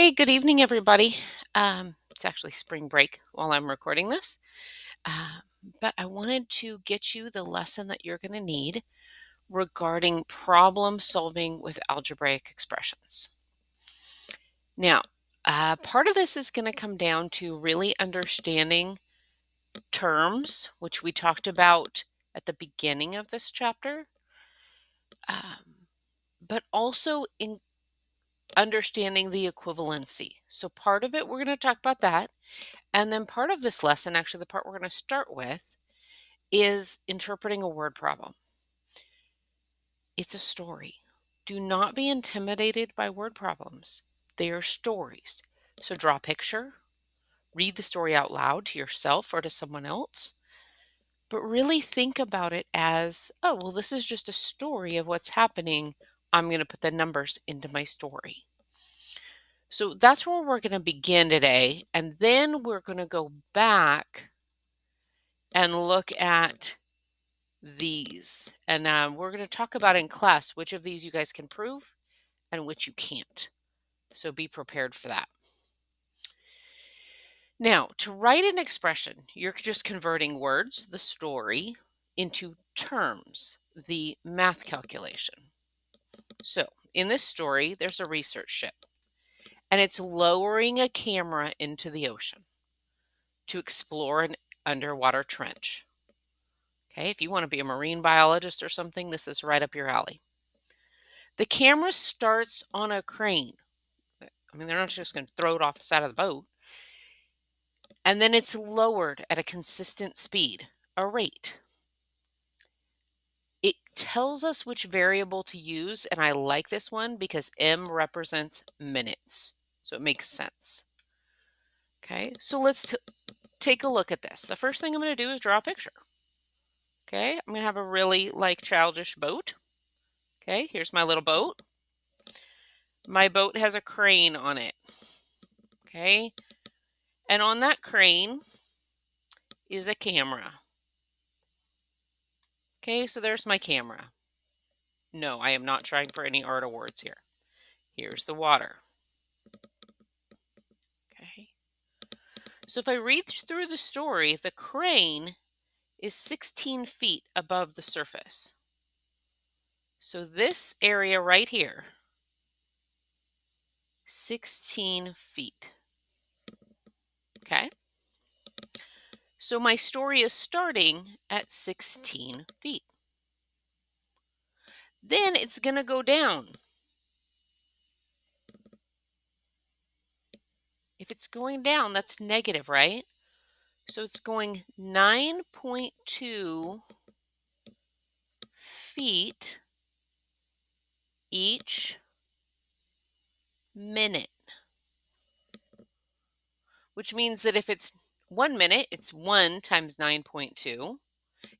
Hey, good evening, everybody. It's actually spring break while I'm recording this, uh, but I wanted to get you the lesson that you're going to need regarding problem solving with algebraic expressions. Now, part of this is going to come down to really understanding terms, which we talked about at the beginning of this chapter, um, but also in understanding the equivalency. So, part of it, we're going to talk about that. And then part of this lesson, actually, the part we're going to start with, is interpreting a word problem. It's a story. Do not be intimidated by word problems. They are stories. So draw a picture, read the story out loud to yourself or to someone else, but really think about it as, oh, well, this is just a story of what's happening. I'm going to put the numbers into my story. So that's where we're going to begin today. And then we're going to go back and look at these. And we're going to talk about in class which of these you guys can prove and which you can't. So be prepared for that. Now, to write an expression, you're just converting words, the story, into terms, the math calculation. So in this story, there's a research ship, and it's lowering a camera into the ocean to explore an underwater trench. Okay, if you want to be a marine biologist or something, this is right up your alley. The camera starts on a crane. I mean, they're not just going to throw it off the side of the boat. And then it's lowered at a consistent speed, a rate. It tells us which variable to use, and I like this one because M represents minutes. So it makes sense. Okay, so let's take a look at this. The first thing I'm going to do is draw a picture. Okay, I'm going to have a really childish boat. Okay, here's my little boat. My boat has a crane on it. Okay, and on that crane is a camera. Okay, so there's my camera. No, I am not trying for any art awards here. Here's the water. Okay. So if I read through the story, the crane is 16 feet above the surface. So this area right here, 16 feet. Okay. So my story is starting at 16 feet. Then it's going to go down. If it's going down, that's negative, right? So it's going 9.2 feet each minute, which means that if it's 1 minute, it's 1 times 9.2.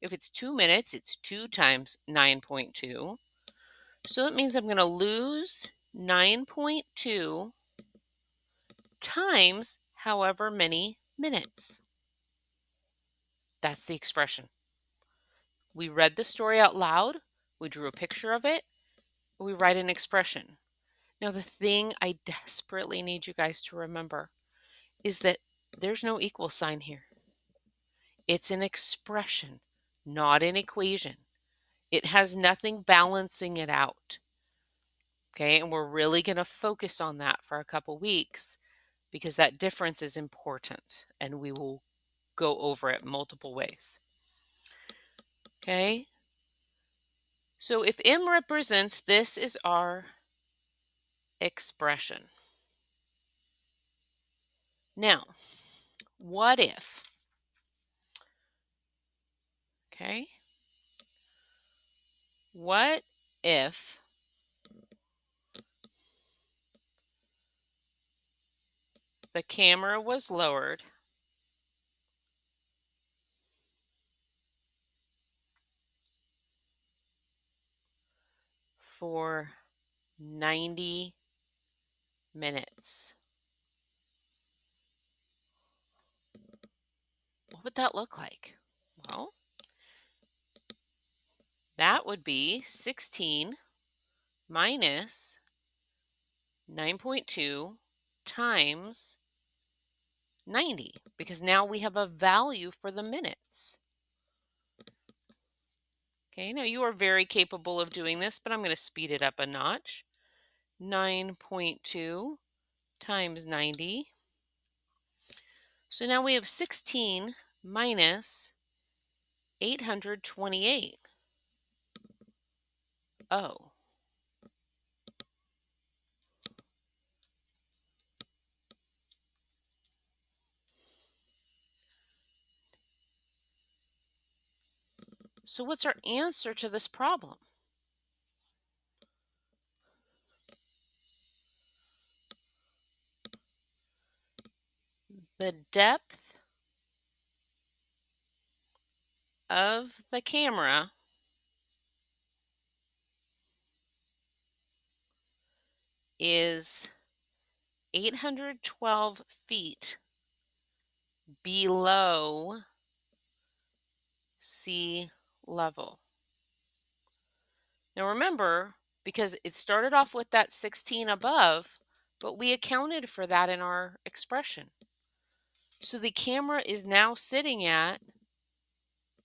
If it's 2 minutes, it's 2 times 9.2. So that means I'm going to lose 9.2 times however many minutes. That's the expression. We read the story out loud, we drew a picture of it, we write an expression. Now, the thing I desperately need you guys to remember is that there's no equal sign here. It's an expression, not an equation. It has nothing balancing it out. Okay, and we're really going to focus on that for a couple weeks because that difference is important and we will go over it multiple ways. Okay, so if M represents, this is our expression. Now, what if? Okay, what if the camera was lowered for 90 minutes? What would that look like? Well, that would be 16 minus 9.2 times 90, because now we have a value for the minutes. Okay, now you are very capable of doing this, but I'm going to speed it up a notch. 9.2 times 90. So now we have 16 minus 828. Oh, so what's our answer to this problem? The depth of the camera is 812 feet below sea level. Now remember, because it started off with that 16 above, but we accounted for that in our expression. So the camera is now sitting at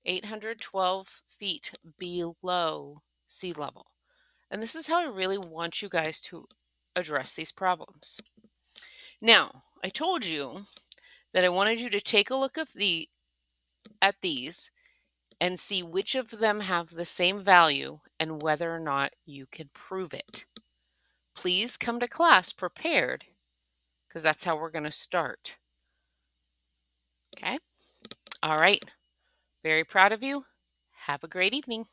812 feet below sea level. And this is how I really want you guys to address these problems. Now, I told you that I wanted you to take a look at these and see which of them have the same value and whether or not you can prove it. Please come to class prepared, because that's how we're going to start. Okay? All right. Very proud of you. Have a great evening.